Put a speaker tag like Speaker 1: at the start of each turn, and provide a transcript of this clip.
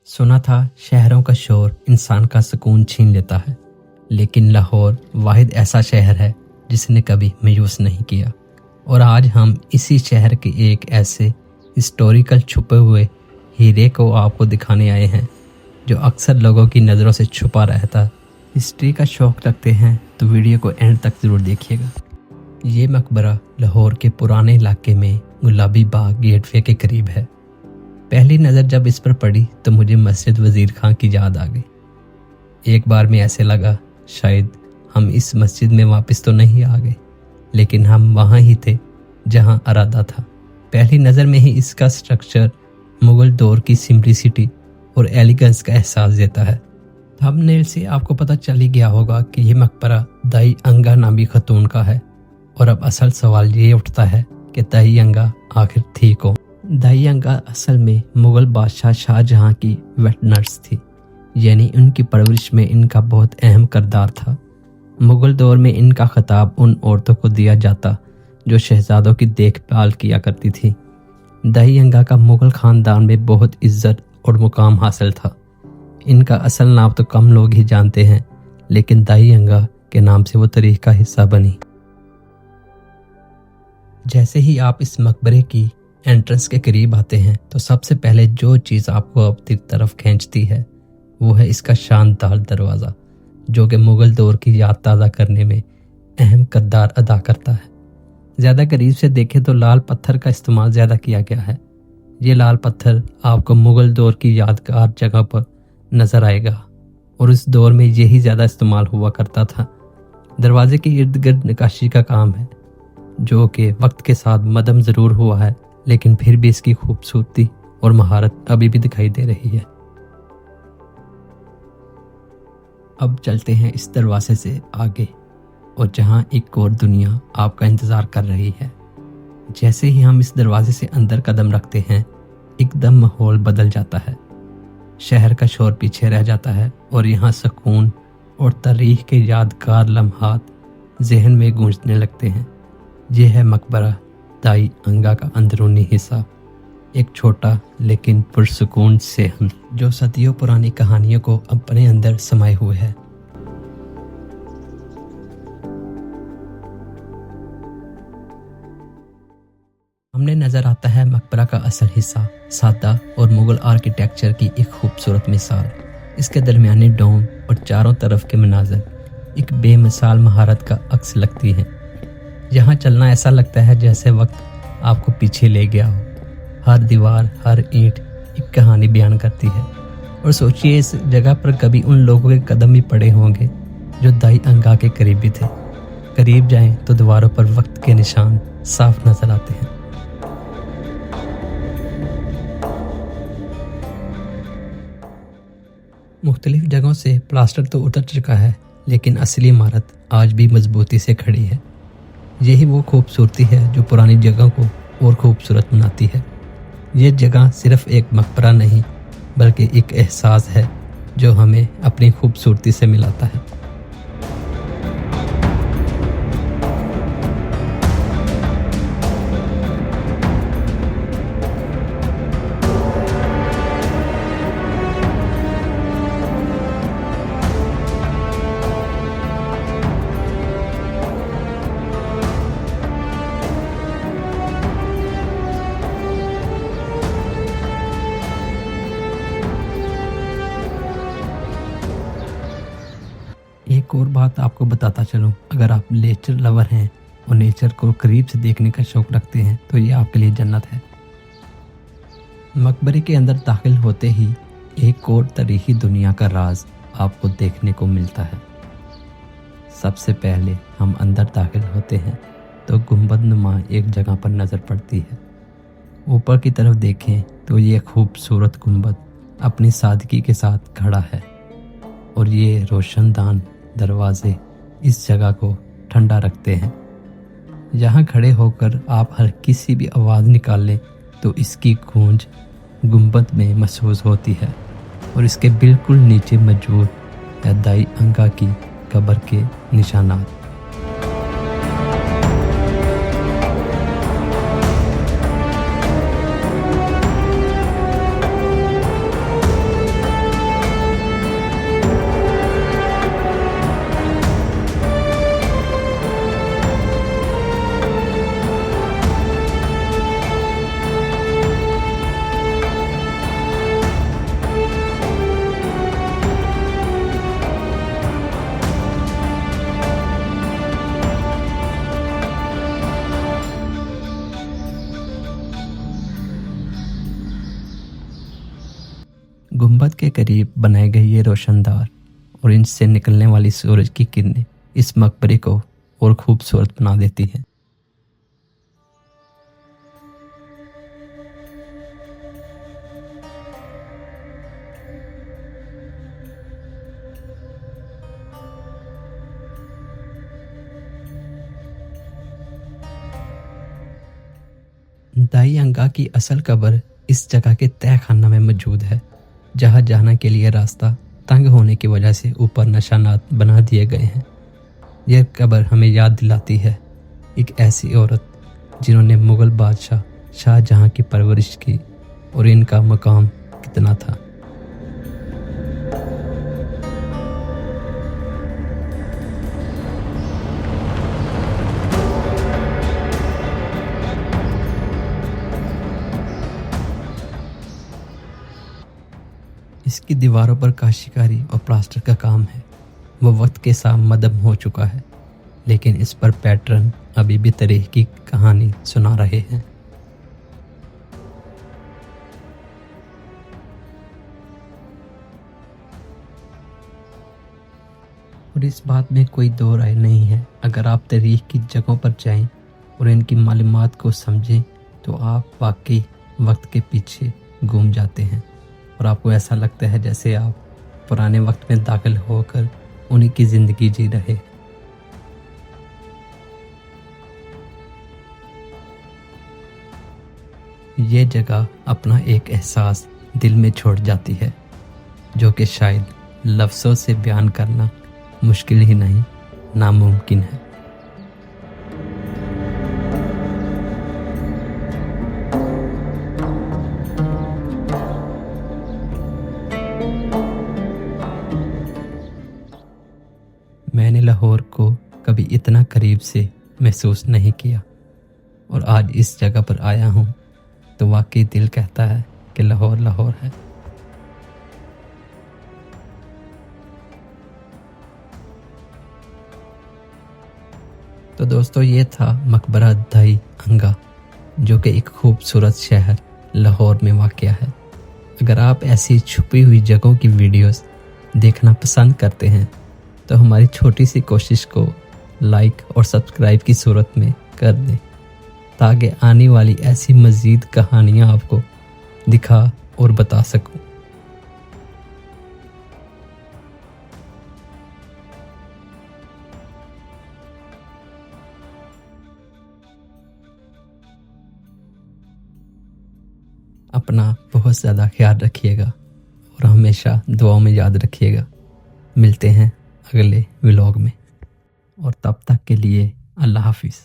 Speaker 1: सुना था शहरों का शोर इंसान का सुकून छीन लेता है, लेकिन लाहौर वाहिद ऐसा शहर है जिसने कभी मायूस नहीं किया। और आज हम इसी शहर के एक ऐसे हिस्टोरिकल छुपे हुए हीरे को आपको दिखाने आए हैं जो अक्सर लोगों की नज़रों से छुपा रहता। हिस्ट्री का शौक रखते हैं तो वीडियो को एंड तक ज़रूर देखिएगा। ये मकबरा लाहौर के पुराने इलाके में गुलाबी बाग गेटवे के करीब है। पहली नज़र जब इस पर पड़ी तो मुझे मस्जिद वज़ीर खां की याद आ गई। एक बार में ऐसे लगा शायद हम इस मस्जिद में वापस तो नहीं आ गए, लेकिन हम वहाँ ही थे जहाँ इरादा था। पहली नज़र में ही इसका स्ट्रक्चर मुग़ल दौर की सिम्प्लिसिटी और एलिगेंस का एहसास देता है। थंबनेल से आपको पता चल ही गया होगा कि यह मकबरा दाई अंगा नामी खतून का है। और अब असल सवाल ये उठता है कि दाई अंगा आखिर थी कौन। दाई अंगा असल में मुग़ल बादशाह शाहजहां की वेट नर्स थी, यानी उनकी परवरिश में इनका बहुत अहम किरदार था। मुग़ल दौर में इनका खिताब उन औरतों को दिया जाता जो शहजादों की देखभाल किया करती थी। दाई अंगा का मुग़ल ख़ानदान में बहुत इज्जत और मुकाम हासिल था। इनका असल नाम तो कम लोग ही जानते हैं, लेकिन दाई अंगा के नाम से वो तारीख का हिस्सा बनी। जैसे ही आप इस मकबरे की एंट्रेंस के करीब आते हैं तो सबसे पहले जो चीज़ आपको अपनी तरफ खींचती है वो है इसका शानदार दरवाज़ा, जो कि मुग़ल दौर की याद ताज़ा करने में अहम किरदार अदा करता है। ज़्यादा करीब से देखें तो लाल पत्थर का इस्तेमाल ज़्यादा किया गया है। ये लाल पत्थर आपको मुग़ल दौर की यादगार जगह पर नज़र आएगा और उस दौर में यही ज़्यादा इस्तेमाल हुआ करता था। दरवाजे के इर्द गिर्द नक्काशी का काम है, जो कि वक्त के साथ मदम ज़रूर हुआ है, लेकिन फिर भी इसकी खूबसूरती और महारत अभी भी दिखाई दे रही है। अब चलते हैं इस दरवाजे से आगे और जहां एक और दुनिया आपका इंतज़ार कर रही है। जैसे ही हम इस दरवाजे से अंदर कदम रखते हैं एकदम माहौल बदल जाता है। शहर का शोर पीछे रह जाता है और यहाँ सुकून और तारीख के यादगार लम्हात जहन में गूंजने लगते हैं। यह है मकबरा दाई अंगा का अंदरूनी हिस्सा, एक छोटा लेकिन पुरसुकून सहन जो सदियों पुरानी कहानियों को अपने अंदर समाये हुए है। हमने नजर आता है मकबरा का असल हिस्सा, सादा और मुगल आर्किटेक्चर की एक खूबसूरत मिसाल। इसके दरमियानी डोम और चारों तरफ के मनाजर एक बेमिसाल महारत का अक्स लगती हैं। यहाँ चलना ऐसा लगता है जैसे वक्त आपको पीछे ले गया हो। हर दीवार, हर ईंट एक कहानी बयान करती है। और सोचिए इस जगह पर कभी उन लोगों के कदम भी पड़े होंगे जो दाई अंगा के करीबी थे। करीब जाएं तो दीवारों पर वक्त के निशान साफ नजर आते हैं। मुख्तलिफ जगहों से प्लास्टर तो उतर चुका है, लेकिन असली इमारत आज भी मजबूती से खड़ी है। यही वो खूबसूरती है जो पुरानी जगह को और खूबसूरत बनाती है। ये जगह सिर्फ एक मकबरा नहीं बल्कि एक एहसास है जो हमें अपनी खूबसूरती से मिलाता है। एक और बात आपको बताता चलूं, अगर आप नेचर लवर हैं और नेचर को करीब से देखने का शौक रखते हैं तो ये आपके लिए जन्नत है। मकबरे के अंदर दाखिल होते ही एक और तारीखी दुनिया का राज आपको देखने को मिलता है। सबसे पहले हम अंदर दाखिल होते हैं तो गुंबद नुमा एक जगह पर नज़र पड़ती है। ऊपर की तरफ देखें तो ये खूबसूरत गुंबद अपनी सादगी के साथ खड़ा है और ये रोशनदान दरवाजे इस जगह को ठंडा रखते हैं। यहाँ खड़े होकर आप हल्की सी भी आवाज़ निकाल लें तो इसकी गूंज गुंबद में महसूस होती है। और इसके बिल्कुल नीचे मौजूद है दाई अंगा की कब्र के निशानात। गुंबद के करीब बनाए गए ये रोशनदार और इनसे निकलने वाली सूरज की किरणें इस मकबरे को और खूबसूरत बना देती है। दाई अंगा की असल कब्र इस जगह के तह खाना में मौजूद है, जहां जाने के लिए रास्ता तंग होने की वजह से ऊपर निशानात बना दिए गए हैं। यह कब्र हमें याद दिलाती है एक ऐसी औरत जिन्होंने मुगल बादशाह शाहजहां की परवरिश की और इनका मकाम कितना था। इसकी दीवारों पर काशीकारी और प्लास्टर का काम है। वो वक्त के साथ मदम हो चुका है, लेकिन इस पर पैटर्न अभी भी तारीख की कहानी सुना रहे हैं। और इस बात में कोई दो राय नहीं है, अगर आप तारीख की जगहों पर जाएं और इनकी मालूमात को समझें तो आप वाकई वक्त के पीछे घूम जाते हैं और आपको ऐसा लगता है जैसे आप पुराने वक्त में दाखिल होकर उन्हीं की जिंदगी जी रहे। ये जगह अपना एक एहसास दिल में छोड़ जाती है जो कि शायद लफ्ज़ों से बयान करना मुश्किल ही नहीं, नामुमकिन है। मैंने लाहौर को कभी इतना करीब से महसूस नहीं किया और आज इस जगह पर आया हूँ तो वाकई दिल कहता है कि लाहौर लाहौर है। तो दोस्तों, ये था मकबरा दाई अंगा, जो कि एक खूबसूरत शहर लाहौर में वाक़या है। अगर आप ऐसी छुपी हुई जगहों की वीडियोस देखना पसंद करते हैं तो हमारी छोटी सी कोशिश को लाइक और सब्सक्राइब की सूरत में कर दें, ताकि आने वाली ऐसी मज़ीद कहानियाँ आपको दिखा और बता सकूं। अपना बहुत ज़्यादा ख्याल रखिएगा और हमेशा दुआओं में याद रखिएगा। मिलते हैं अगले व्लॉग में और तब तक के लिए अल्लाह हाफिज़।